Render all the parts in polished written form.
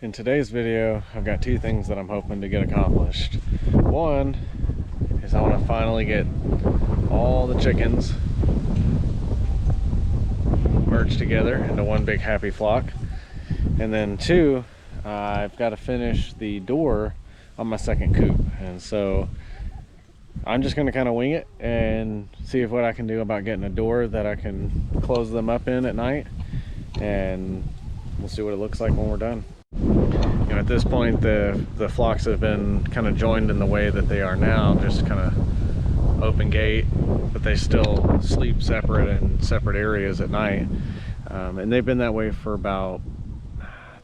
In today's video, I've got two things that I'm hoping to get accomplished. One is I want to finally get all the chickens merged together into one big happy flock. And then two, I've got to finish the door on my second coop. And so I'm just going to kind of wing it and see what I can do about getting a door that I can close them up in at night. And we'll see what it looks like when we're done. You know, at this point, the flocks have been kind of joined in the way that they are now, just kind of open gate, but they still sleep separate in separate areas at night. And they've been that way for about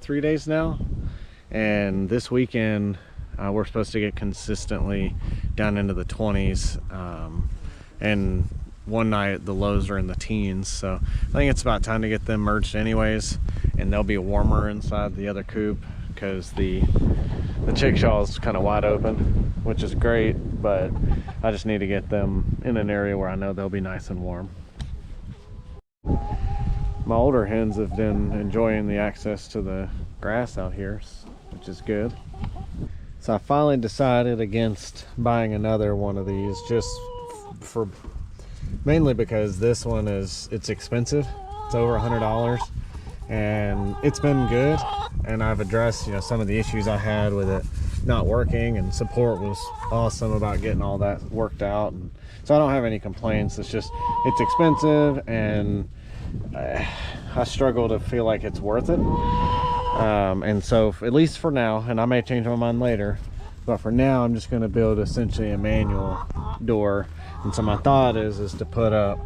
3 days now. And this weekend, we're supposed to get consistently down into the 20s. And one night the lows are in the teens. So I think it's about time to get them merged anyways. And they'll be warmer inside the other coop because the chickshaw is kind of wide open, which is great, but I just need to get them in an area where I know they'll be nice and warm. My older hens have been enjoying the access to the grass out here, which is good. So I finally decided against buying another one of these, just for mainly because this one it's expensive. It's over $100 and it's been good, and I've addressed, you know, some of the issues I had with it not working, and support was awesome about getting all that worked out, and so I don't have any complaints. It's just it's expensive, and I struggle to feel like it's worth it. And so at least for now, and I may change my mind later, but for now I'm just going to build essentially a manual door. And so my thought is to put up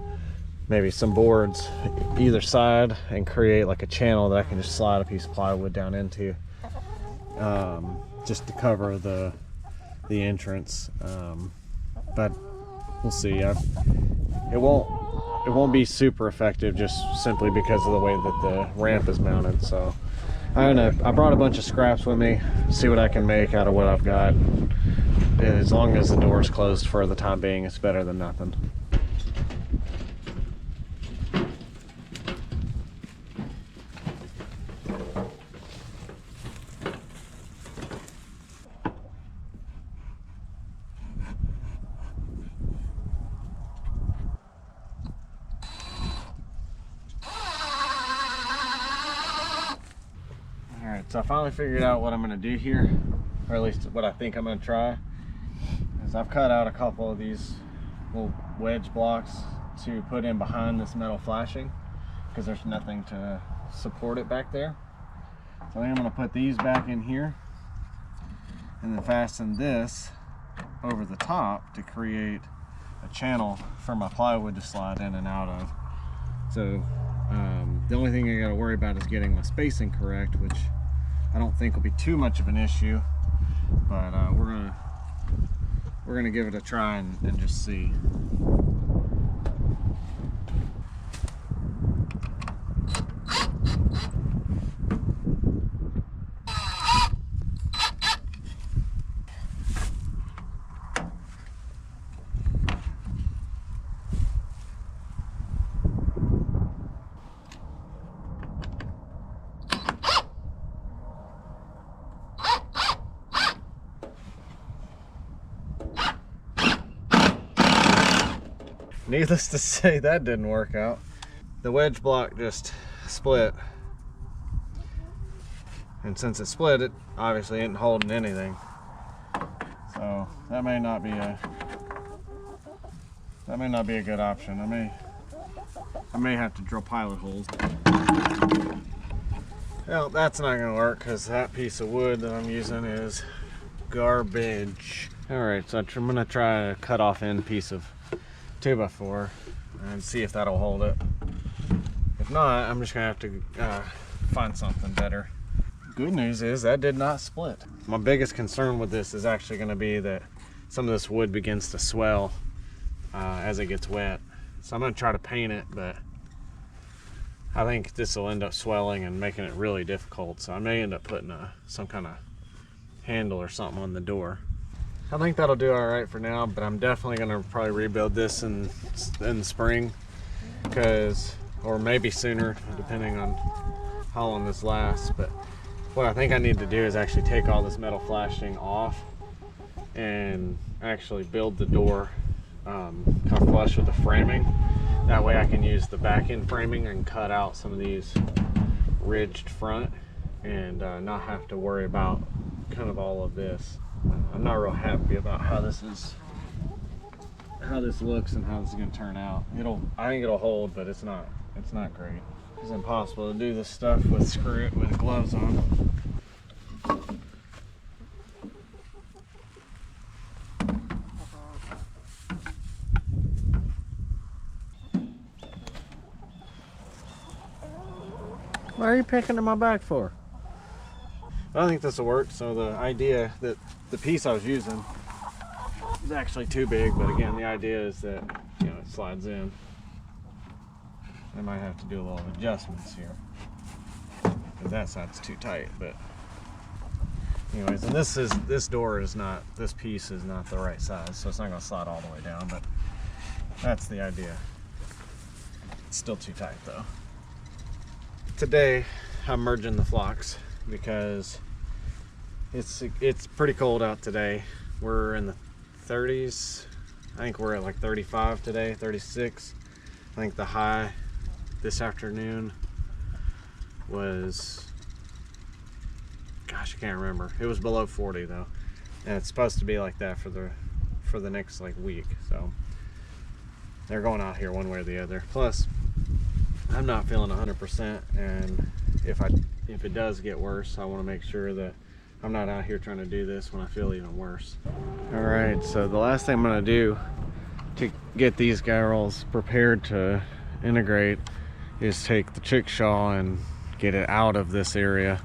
maybe some boards either side and create like a channel that I can just slide a piece of plywood down into, just to cover the entrance. But we'll see. It won't be super effective just simply because of the way that the ramp is mounted. So I brought a bunch of scraps with me, see what I can make out of what I've got. As long as the door is closed for the time being, it's better than nothing. So I finally figured out what I'm going to do here, or at least what I think I'm going to try. Is I've cut out a couple of these little wedge blocks to put in behind this metal flashing because there's nothing to support it back there. So I think I'm going to put these back in here and then fasten this over the top to create a channel for my plywood to slide in and out of. So the only thing I got to worry about is getting my spacing correct, which I don't think will be too much of an issue, but we're gonna give it a try and just see. Needless to say, that didn't work out. The wedge block just split. And since it split, it obviously isn't holding anything. So that may not be a good option. I may have to drill pilot holes. Well, that's not gonna work because that piece of wood that I'm using is garbage. All right, so I'm gonna try a cut off end piece of 2x4 and see if that'll hold it. If not, I'm just gonna have to find something better. Good news is that did not split. My biggest concern with this is actually gonna be that some of this wood begins to swell as it gets wet. So I'm gonna try to paint it, but I think this will end up swelling and making it really difficult. So I may end up putting some kind of handle or something on the door. I think that'll do all right for now, but I'm definitely gonna probably rebuild this in the spring, or maybe sooner, depending on how long this lasts. But what I think I need to do is actually take all this metal flashing off and actually build the door kind of flush with the framing. That way I can use the back end framing and cut out some of these ridged front and not have to worry about kind of all of this. I'm not real happy about how this looks and how this is going to turn out. I think it'll hold, but it's not great. It's impossible to do this stuff with gloves on. What are you picking in my back for? I think this will work. So the idea that the piece I was using is actually too big, but again, the idea is that, you know, it slides in. I might have to do a little adjustments here because that side's too tight. But anyways, and this piece is not the right size, so it's not going to slide all the way down. But that's the idea. It's still too tight though. Today I'm merging the flocks because it's pretty cold out today. We're in the 30s. I think we're at like 35 today, 36. I think the high this afternoon was, gosh, I can't remember. It was below 40 though, and it's supposed to be like that for the next like week. So they're going out here one way or the other. Plus, I'm not feeling 100%, and if it does get worse, I want to make sure that I'm not out here trying to do this when I feel even worse. All right, so the last thing I'm going to do to get these guy rolls prepared to integrate is take the chickshaw and get it out of this area.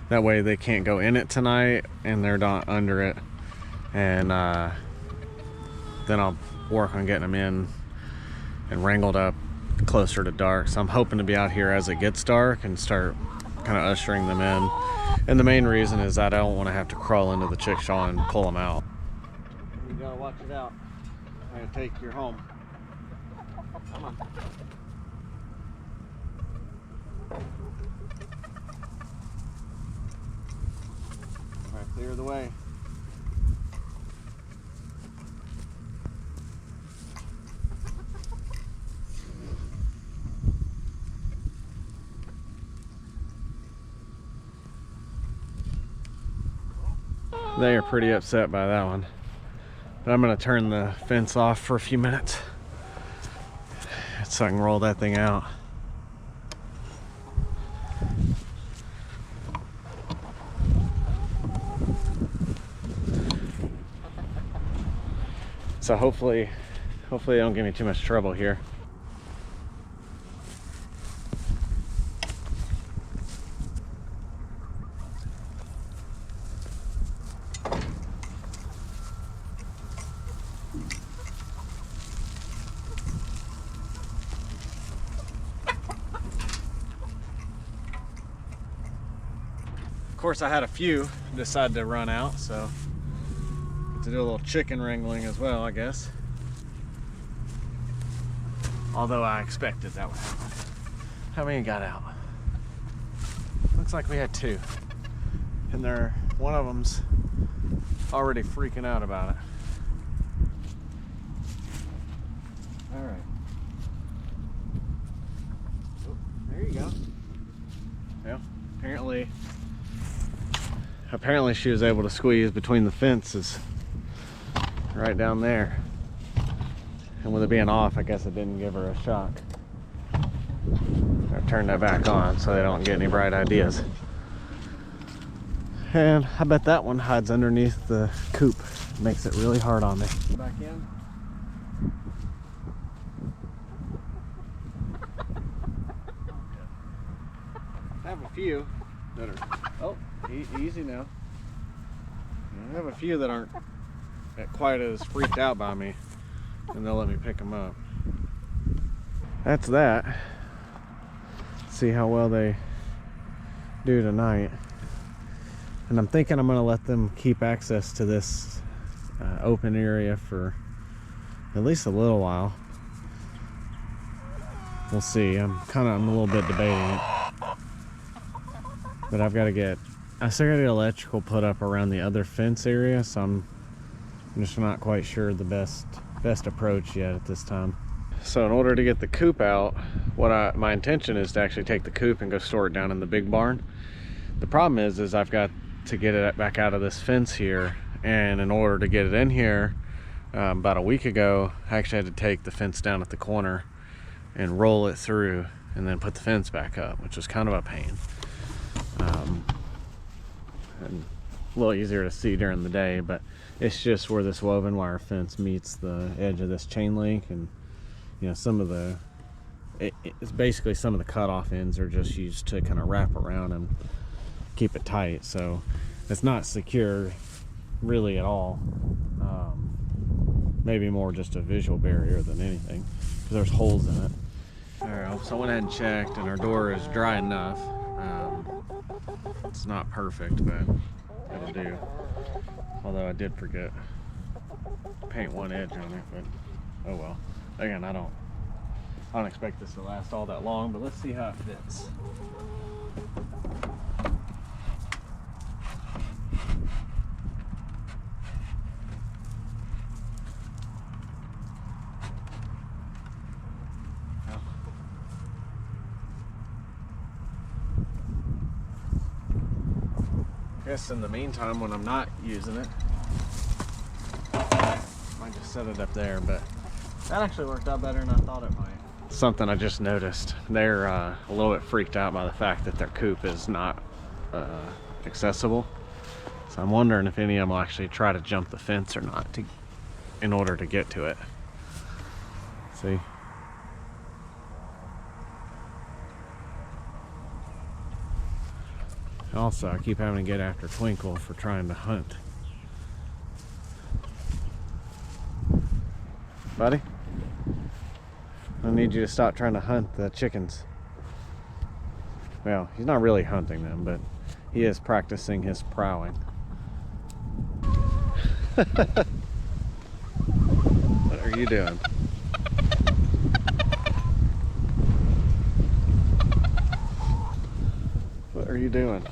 That way they can't go in it tonight and they're not under it. And then I'll work on getting them in and wrangled up closer to dark. So I'm hoping to be out here as it gets dark and start kind of ushering them in. And the main reason is that I don't want to have to crawl into the chickshaw and pull them out. You gotta watch it out. I'm gonna take you home. Come on. All right, clear the way. They are pretty upset by that one. But I'm gonna turn the fence off for a few minutes so I can roll that thing out. So hopefully they don't give me too much trouble here. Of course, I had a few decide to run out, so to do a little chicken wrangling as well, I guess. Although I expected that would happen. How many got out? Looks like we had 2, and one of them's already freaking out about it. All right. Oh, there you go. Well, apparently she was able to squeeze between the fences right down there. And with it being off, I guess it didn't give her a shock. I've turned that back on so they don't get any bright ideas. And I bet that one hides underneath the coop. Makes it really hard on me. Back in. I have a few that are, easy now. I have a few that aren't quite as freaked out by me, and they'll let me pick them up. That's that. See how well they do tonight. And I'm thinking I'm going to let them keep access to this open area for at least a little while. We'll see. I'm a little bit debating it. But I've got to get I still gotta get electrical put up around the other fence area, so I'm just not quite sure the best approach yet at this time. So in order to get the coop out, my intention is to actually take the coop and go store it down in the big barn. The problem is I've got to get it back out of this fence here, and in order to get it in here, about a week ago, I actually had to take the fence down at the corner and roll it through and then put the fence back up, which was kind of a pain. And a little easier to see during the day, but it's just where this woven wire fence meets the edge of this chain link, and you know, some of the it's basically some of the cutoff ends are just used to kind of wrap around and keep it tight, so it's not secure really at all. Maybe more just a visual barrier than anything, because there's holes in it. All right, so I went ahead and checked, and our door is dry enough. It's not perfect, but it'll do. Although I did forget to paint one edge on it, but oh well. Again, I don't expect this to last all that long, but let's see how it fits. I guess in the meantime, when I'm not using it, I might just set it up there, but that actually worked out better than I thought it might. Something I just noticed, they're a little bit freaked out by the fact that their coop is not accessible. So I'm wondering if any of them will actually try to jump the fence or not in order to get to it. See? Also, I keep having to get after Twinkle for trying to hunt. Buddy, I need you to stop trying to hunt the chickens. Well, he's not really hunting them, but he is practicing his prowling. What are you doing? What are you doing?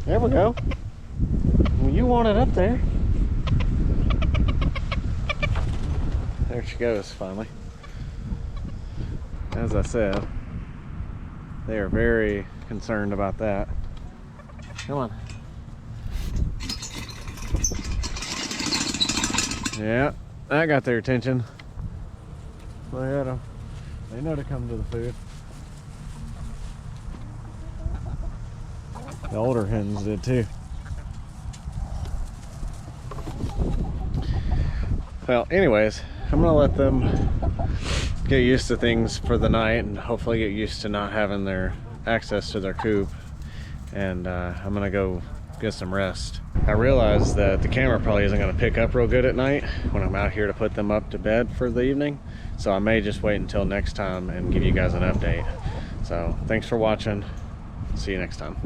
There we go. Well, you want it up there. There she goes, finally. As I said, they are very concerned about that. Come on. Yeah, that got their attention. Look at them. They know to come to the food. The older hens did too. Well, anyways, I'm gonna let them get used to things for the night and hopefully get used to not having their access to their coop. And I'm gonna go get some rest. I realize that the camera probably isn't gonna pick up real good at night when I'm out here to put them up to bed for the evening. So I may just wait until next time and give you guys an update. So thanks for watching. See you next time.